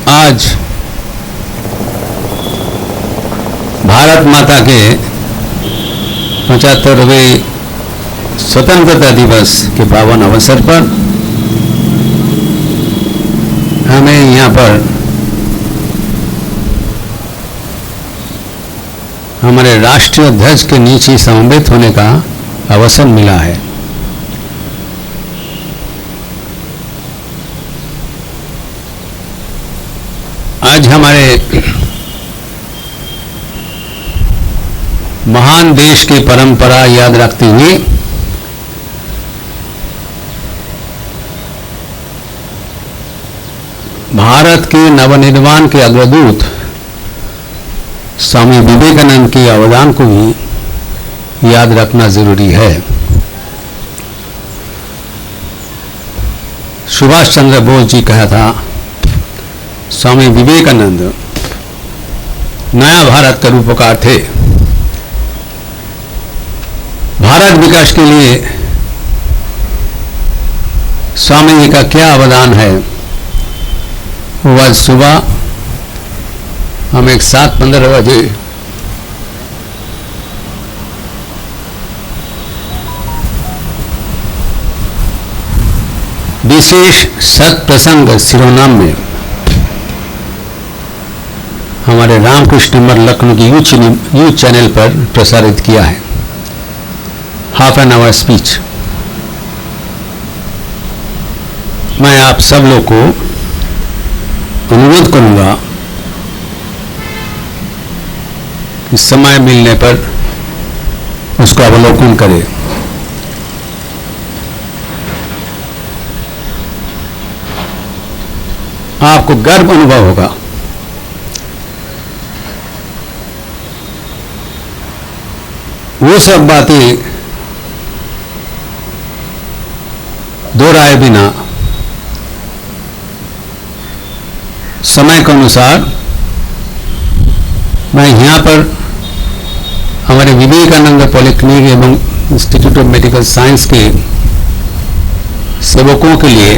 आज भारत माता के 75वें स्वतंत्रता दिवस के पावन अवसर पर हमें यहाँ पर हमारे राष्ट्रीय ध्वज के नीचे समवेत होने का अवसर मिला है। आज हमारे महान देश की परंपरा याद रखते हुए भारत के नवनिर्माण के अग्रदूत स्वामी विवेकानंद के अवदान को भी याद रखना जरूरी है। सुभाष चंद्र बोस जी कहा था, स्वामी विवेकानंद नया भारत का रूपकार थे। भारत विकास के लिए स्वामी जी का क्या अवदान है, वो आज सुबह हम एक 7:15 बजे विशेष सत्प्रसंग शिरोनाम में हमारे रामकृष्ण मठ लखनऊ की यूट्यूब चैनल पर प्रसारित किया है। Half an hour speech. मैं आप सब लोग को अनुरोध करूंगा कि समय मिलने पर उसका अवलोकन करें। आपको गर्व अनुभव होगा। वो सब बातें दोहराए बिना समय के अनुसार मैं यहाँ पर हमारे विवेकानंद पॉलिटेक्निक एवं इंस्टीट्यूट ऑफ मेडिकल साइंस के सेवकों के लिए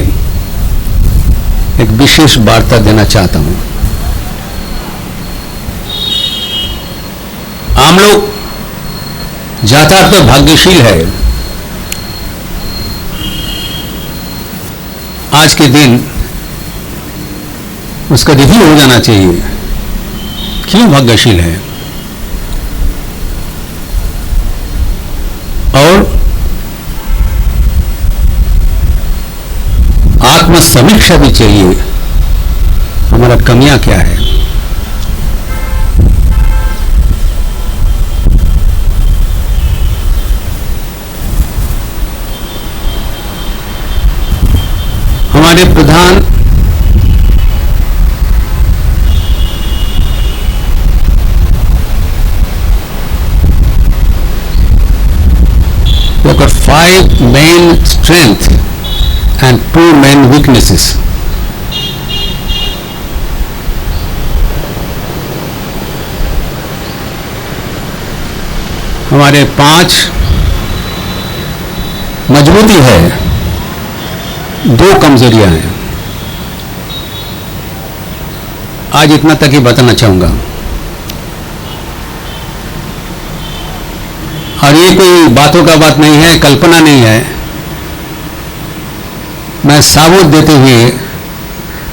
एक विशेष वार्ता देना चाहता हूँ। हम लोग जातार तो भाग्यशील है। आज के दिन उसका रिव्यू हो जाना चाहिए। क्यों भाग्यशील है और आत्मसमीक्षा भी चाहिए, हमारा कमियां क्या है। हमारे प्रधान look at 5 main strengths and 2 main weaknesses. हमारे 5 मजबूती है, 2 कमजोरियां हैं। आज इतना तक ही बताना चाहूंगा। और ये कोई बातों का बात नहीं है, कल्पना नहीं है। मैं साबूत देते हुए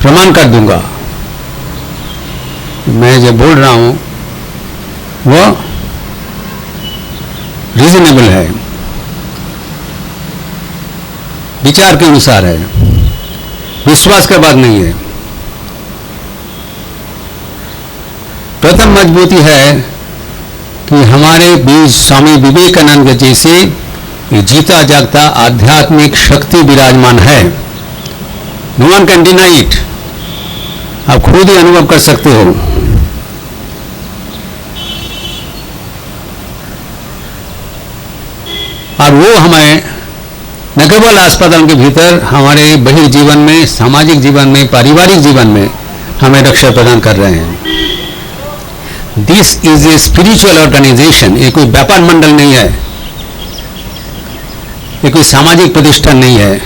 प्रमाण कर दूंगा। मैं जो बोल रहा हूं वो रीजनेबल है, विचार के अनुसार है, विश्वास का बात नहीं है। प्रथम मजबूती है कि हमारे बीच स्वामी विवेकानंद जैसे जीता जागता आध्यात्मिक शक्ति विराजमान है। No one can deny it. आप खुद ही अनुभव कर सकते हो। और वो हमें न केवल अस्पताल के भीतर, हमारे बहिर् जीवन में, सामाजिक जीवन में, पारिवारिक जीवन में हमें रक्षा प्रदान कर रहे हैं। This is a spiritual organisation. ये कोई व्यापार मंडल नहीं है, ये कोई सामाजिक प्रतिष्ठान नहीं है,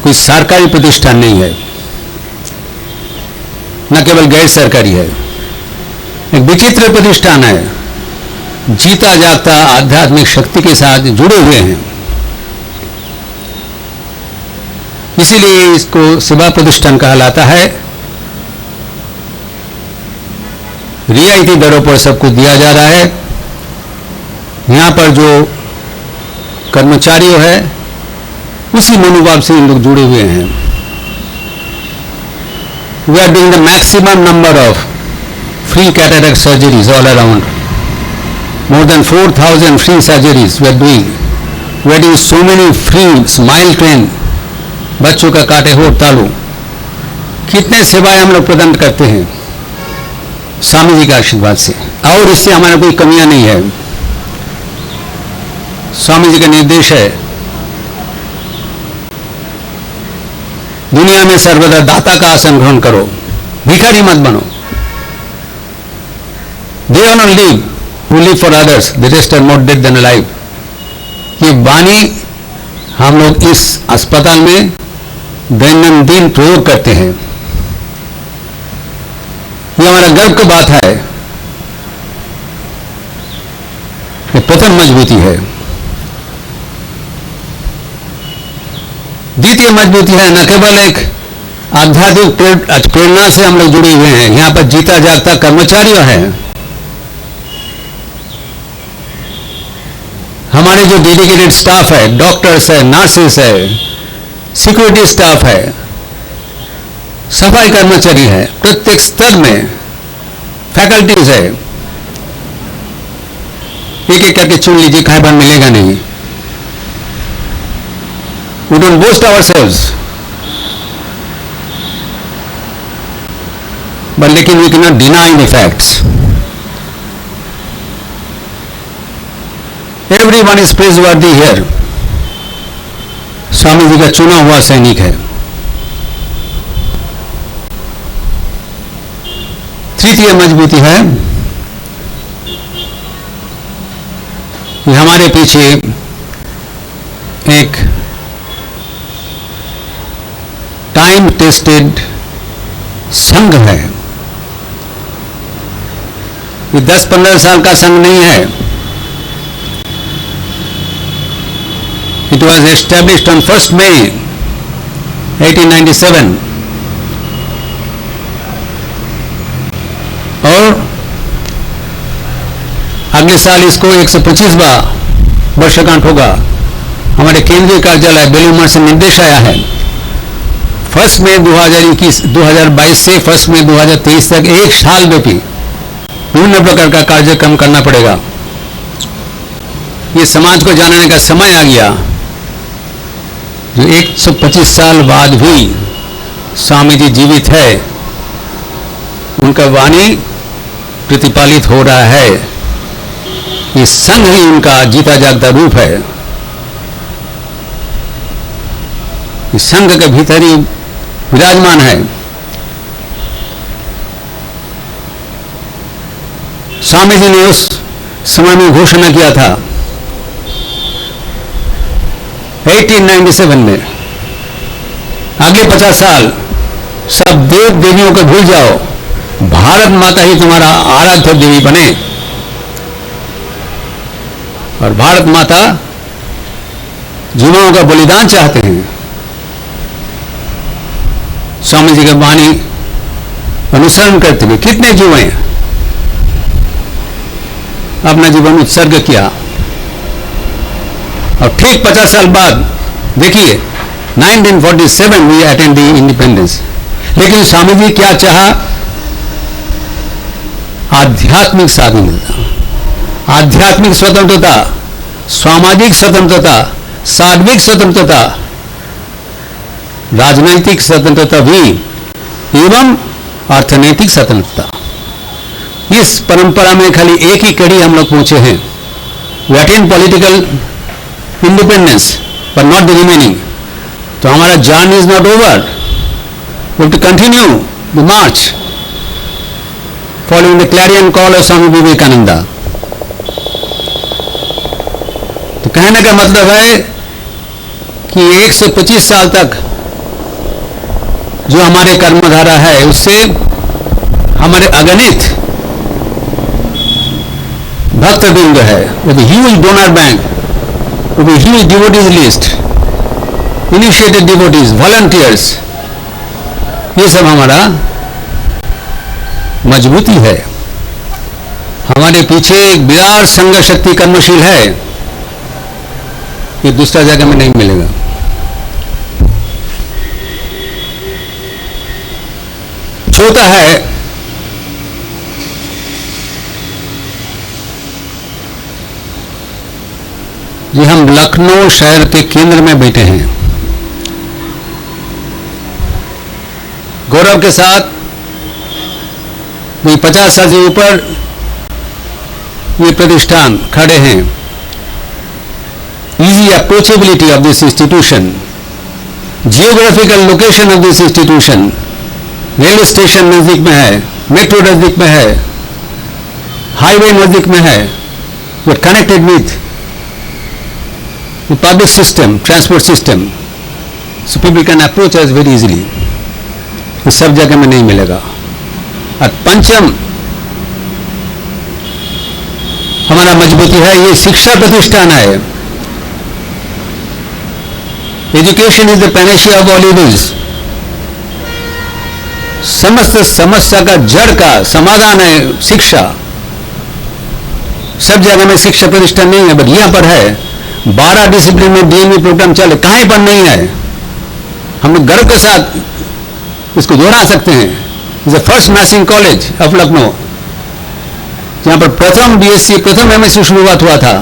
कोई सरकारी प्रतिष्ठान नहीं है। न केवल गैर सरकारी है, एक विचित्र प्रतिष्ठान है, जीता जागता आध्यात्मिक शक्ति के साथ जुड़े हुए हैं। इसीलिए इसको सेवा प्रतिष्ठान कहलाता है। रियायती दरों पर सब कुछ दिया जा रहा है। यहाँ पर जो कर्मचारी है उसी मनोभाव से इन लोग जुड़े हुए हैं। We are doing the maximum number of free cataract surgeries all around. More than 4,000 free surgeries we are doing. We are doing so many free smile train. बच्चों का काटे होठ तालू, कितने सेवाएं हम लोग प्रदान करते हैं स्वामी जी के आशीर्वाद से, और इससे हमारे कोई कमियां नहीं है। स्वामी जी का निर्देश है, दुनिया में सर्वदा दाता का आसन ग्रहण करो, भिखारी मत बनो। They are not live who live for others, the rest are more dead than alive. ये वाणी हम लोग इस अस्पताल में दैनंदिन प्रयोग करते हैं। ये हमारा गर्व की बात है। ये प्रथम मजबूती है। द्वितीय मजबूती है, न केवल एक आध्यात्मिक प्रेरणा से हम लोग जुड़े हुए हैं, यहां पर जीता जागता कर्मचारियों हैं। हमारे जो डेडिकेटेड स्टाफ है, डॉक्टर्स है, नर्सेस है, सिक्योरिटी स्टाफ है, सफाई कर्मचारी है, प्रत्येक स्तर में फैकल्टीज है। एक एक करके चुन लीजिए, कहीं पर मिलेगा नहीं। We don't boast ourselves, but लेकिन we cannot deny the facts. Everyone is praiseworthy here. Swami ji का चुना हुआ सैनिक है। तृतीय मजबूती है, ये हमारे पीछे एक टाइम टेस्टेड संघ है। ये 10-15 साल का संघ नहीं है। It was established on 1st May 1897 और अगले साल इसको 125वां वर्षगांठ होगा। हमारे केंद्रीय कार्यालय बेलूर से निर्देश आया है 1 मई 2022 से 1 मई 2023 तक एक साल व्यापी विभिन्न प्रकार का कार्यक्रम करना पड़ेगा। ये समाज को जानने का समय आ गया। जो 125 साल बाद भी स्वामी जी जीवित है, उनका वाणी प्रतिपालित हो रहा है। ये संघ ही उनका जीता जागता रूप है। इस संघ के भीतर ही विराजमान है। स्वामी जी ने उस समय में घोषणा किया था 1897 में, अगले 50 साल सब देव देवियों को भूल जाओ, भारत माता ही तुम्हारा आराध्य देवी बने। और भारत माता जुआओं का बलिदान चाहते हैं। स्वामी जी का वाणी अनुसरण करते हुए कितने जुए अपना जीवन उत्सर्ग किया। और ठीक 50 साल बाद देखिए 1947 वी अटेंड द इंडिपेंडेंस। लेकिन स्वामी जी क्या चाहा? आध्यात्मिक स्वाधीनता, आध्यात्मिक स्वतंत्रता, सामाजिक स्वतंत्रता, सार्वजनिक स्वतंत्रता, राजनैतिक स्वतंत्रता भी एवं अर्थनैतिक स्वतंत्रता। इस परंपरा में खाली एक ही कड़ी हम लोग पहुंचे हैं। We attain political independence but not the remaining. तो हमारा journey is not over. We have to continue the march following the clarion call of Swami Vivekananda. तो कहने का मतलब है कि 125 साल तक जो हमारे कर्मधारा है उससे हमारे अगणित भक्तवृंद है, with a huge donor bank, with a huge devotees list, initiated devotees, volunteers, ये सब हमारा मजबूती है। हमारे पीछे एक विराट संघ शक्ति कर्मशील है, ये दूसरा जगह में नहीं मिलेगा। छोटा है जी, हम लखनऊ शहर के केंद्र में बैठे हैं, गौरव के साथ। 50 साल से ऊपर ये प्रतिष्ठान खड़े हैं। Easy approachability of this institution, geographical location of this institution, railway station नजदीक में है, मेट्रो नजदीक में है, हाईवे नजदीक में है, we are connected with the public system, transport system, so people can approach us very easily. ये सब जगह में नहीं मिलेगा। और पंचम हमारा मजबूती है, ये शिक्षा प्रतिष्ठान है। Education is the Panacea of all evils. समस्त समस्या का जड़ का समाधान है शिक्षा। सब जगह में शिक्षा प्रतिष्ठान नहीं है, बट यहां पर है। 12 डिसिप्लिन में डीएमई प्रोग्राम चले, कहीं पर नहीं है। हम लोग गर्व के साथ इसको दोहरा सकते हैं। Is the first nursing college of Lucknow, जहां पर प्रथम बीएससी, प्रथम एमएससी शुरुआत हुआ था।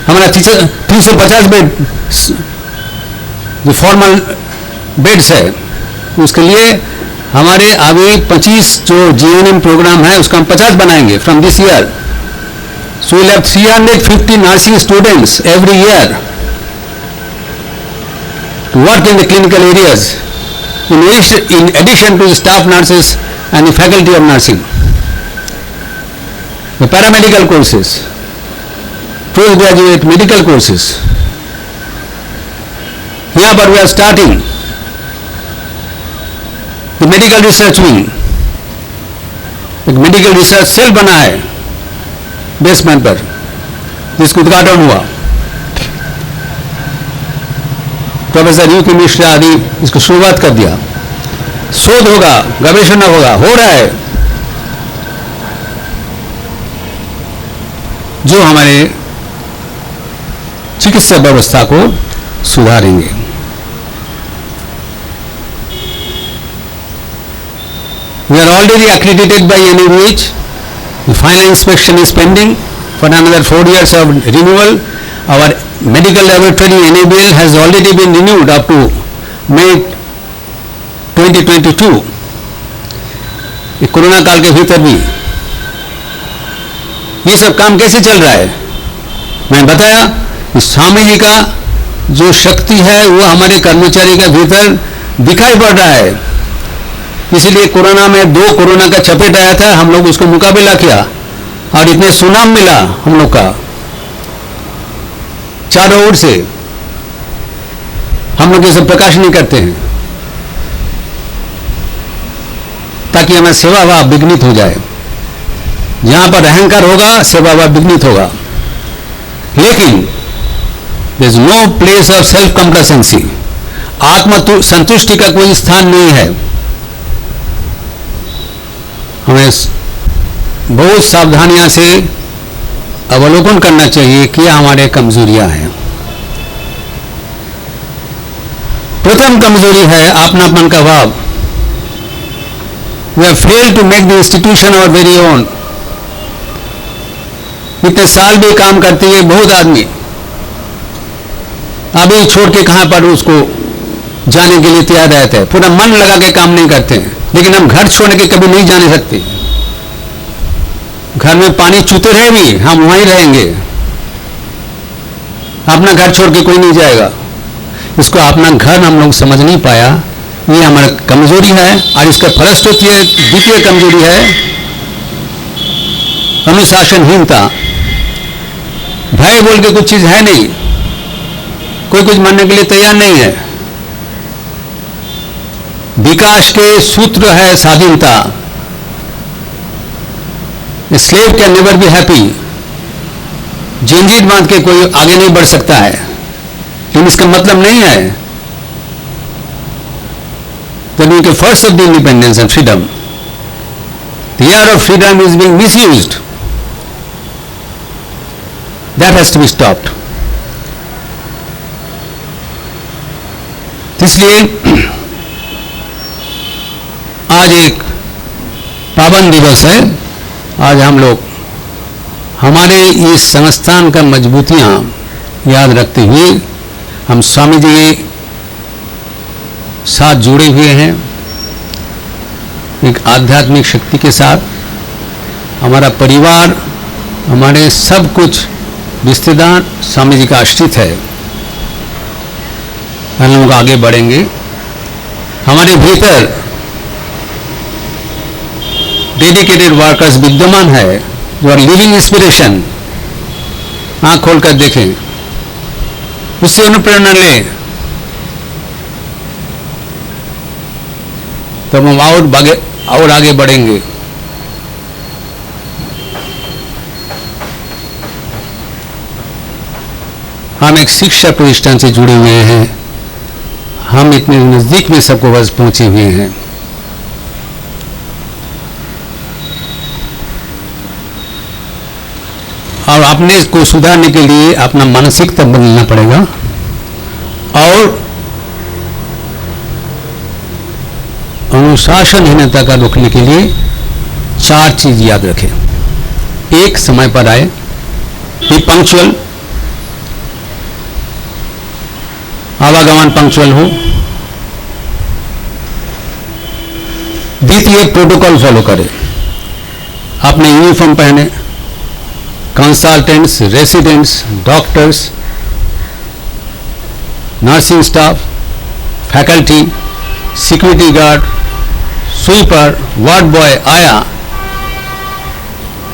हमारा 350 बेड जो फॉर्मल बेड्स है, उसके लिए हमारे अभी 25 जो जीएनएम प्रोग्राम है उसका हम 50 बनाएंगे from this year. So will have 350 nursing students every year to work in the clinical areas in addition to the staff nurses and the faculty of nursing. The paramedical courses, postgraduate medical courses. Here but we are starting the medical research wing. एक medical research cell बना है basement पर, जिसका उद्घाटन हुआ। Professor UK Mishra आदि इसको शुरुआत कर दिया। शोध होगा, गवेषणा होगा, हो रहा है, जो हमारे चिकित्सा व्यवस्था को सुधारेंगे। We are already accredited by NABH. The final inspection is pending for another 4 years of renewal. Our medical laboratory NABL has already been renewed up to May 2022. Corona काल के भीतर भी ये सब काम कैसे चल रहा है? मैं बताया कि स्वामी जी का जो शक्ति है वो हमारे कर्मचारी के भीतर दिखाई पड़ रहा है। इसलिए कोरोना में 2 कोरोना का चपेट आया था, हम लोग उसको मुकाबला किया और इतने सुनाम मिला हम लोग का चारों ओर से। हम लोग ये सब प्रकाश नहीं करते हैं ताकि हमें सेवा भाव विघ्नित हो जाए। जहां पर अहंकार होगा सेवा भाव विघ्नित होगा। लेकिन there is no place of self complacency. आत्म संतुष्टि का कोई स्थान नहीं है। हमें बहुत सावधानियां से अवलोकन करना चाहिए कि हमारे कमजोरियां हैं। प्रथम कमजोरी है अपनापन का भाव। We have failed to make the institution our very own. इतने साल भी काम करते हुए बहुत आदमी अभी छोड़ के कहां पर उसको जाने के लिए तैयार रहते हैं, पूरा मन लगा के काम नहीं करते हैं। लेकिन हम घर छोड़ के कभी नहीं जाने सकते। घर में पानी चूते रहे भी हम वहीं रहेंगे। अपना घर छोड़ के कोई नहीं जाएगा। इसको अपना घर हम लोग समझ नहीं पाया, ये हमारी कमजोरी है। और इसका फलस्वरूप द्वितीय कमजोरी है अनुशासनहीनता। भय बोल के कुछ चीज है नहीं, कोई कुछ मानने के लिए तैयार नहीं है। विकास के सूत्र है स्वाधीनता। Slave can never be happy. जंजीर बांध के कोई आगे नहीं बढ़ सकता है, लेकिन इसका मतलब नहीं है that we can first of the independence and freedom. The year of freedom is being misused. That has to be stopped. इसलिए आज एक पावन दिवस है। आज हम लोग हमारे इस संस्थान का मजबूतियां याद रखते हुए हम स्वामी जी के साथ जुड़े हुए हैं, एक आध्यात्मिक शक्ति के साथ। हमारा परिवार, हमारे सब कुछ रिश्तेदार स्वामी जी का आश्रित है। हम लोग आगे बढ़ेंगे। हमारे भीतर डेडिकेटेड वर्कर्स विद्यमान है जो आर लिविंग इंस्पिरेशन। आंख खोलकर देखें, उससे अनुप्रेरणा लें, तब हम और आगे बढ़ेंगे। हम एक शिक्षा प्रतिष्ठान से जुड़े हुए हैं। हम इतने नजदीक में सबको बस पहुंचे हुए हैं। और अपने को सुधारने के लिए अपना मानसिकता बदलना पड़ेगा। और अनुशासनहीनता का रोकने के लिए 4 चीज याद रखें। 1, समय पर आए, बी पंक्चुअल, आवागमन पंक्चुअल हो। द्वितीय, प्रोटोकॉल फॉलो करें, अपने यूनिफॉर्म पहने। Consultants, residents, doctors, nursing staff, faculty, security guard, sweeper, ward boy आया,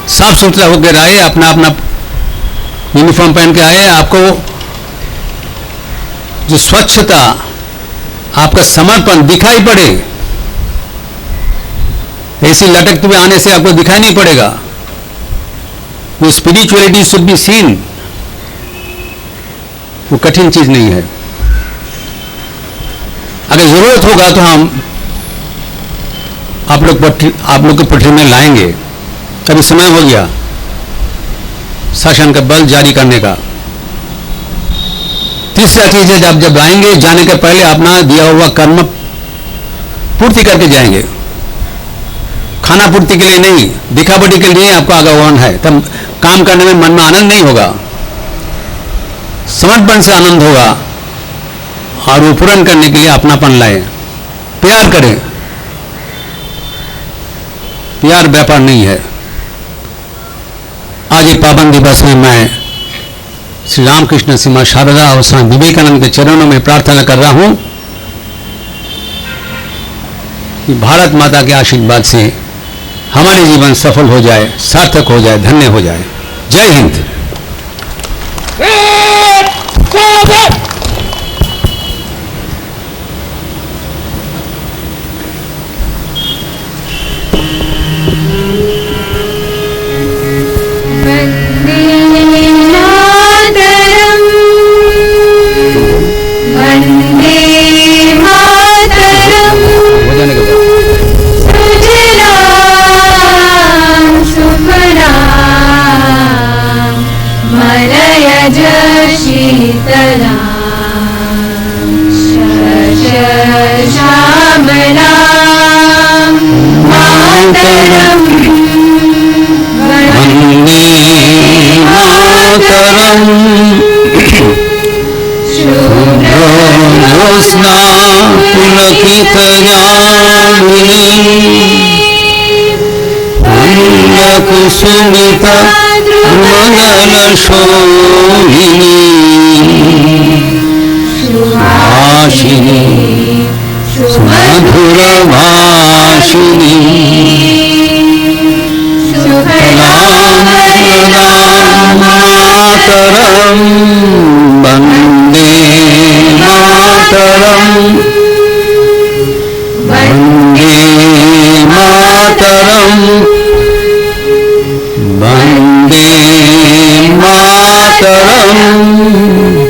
साफ सुथरा होकर आए, अपना अपना यूनिफॉर्म पहन के आए। आपको जो स्वच्छता, आपका समर्पण दिखाई पड़े। ऐसी लटकते हुए आने से आपको दिखाई नहीं पड़ेगा। वो स्पिरिचुअलिटी शुड बी सीन। वो कठिन चीज नहीं है। अगर जरूरत होगा तो हम आप लोग को पटरी में लाएंगे। अभी समय हो गया शासन का बल जारी करने का। तीसरा चीज है, जब आएंगे, जाने के पहले अपना दिया हुआ कर्म पूर्ति करके जाएंगे। खाना पूर्ति के लिए नहीं, दिखावटी के लिए आपको आह्वान है। तब काम करने में मन में आनंद नहीं होगा, समर्पण से आनंद होगा। और वो पूर्ण करने के लिए अपनापन लाए, प्यार करें। प्यार व्यापार नहीं है। आज एक पावन दिवस में मैं श्री रामकृष्ण सीमा शारदा और स्वामी विवेकानंद के चरणों में प्रार्थना कर रहा हूं कि भारत माता के आशीर्वाद से हमारे जीवन सफल हो जाए, सार्थक हो जाए, धन्य हो जाए। जय हिंद। कुसुमिता मदन शोभिनी सुभाषिनी सुमधुर भाषिनी मातरम वंदे मातरम सुभाषिनी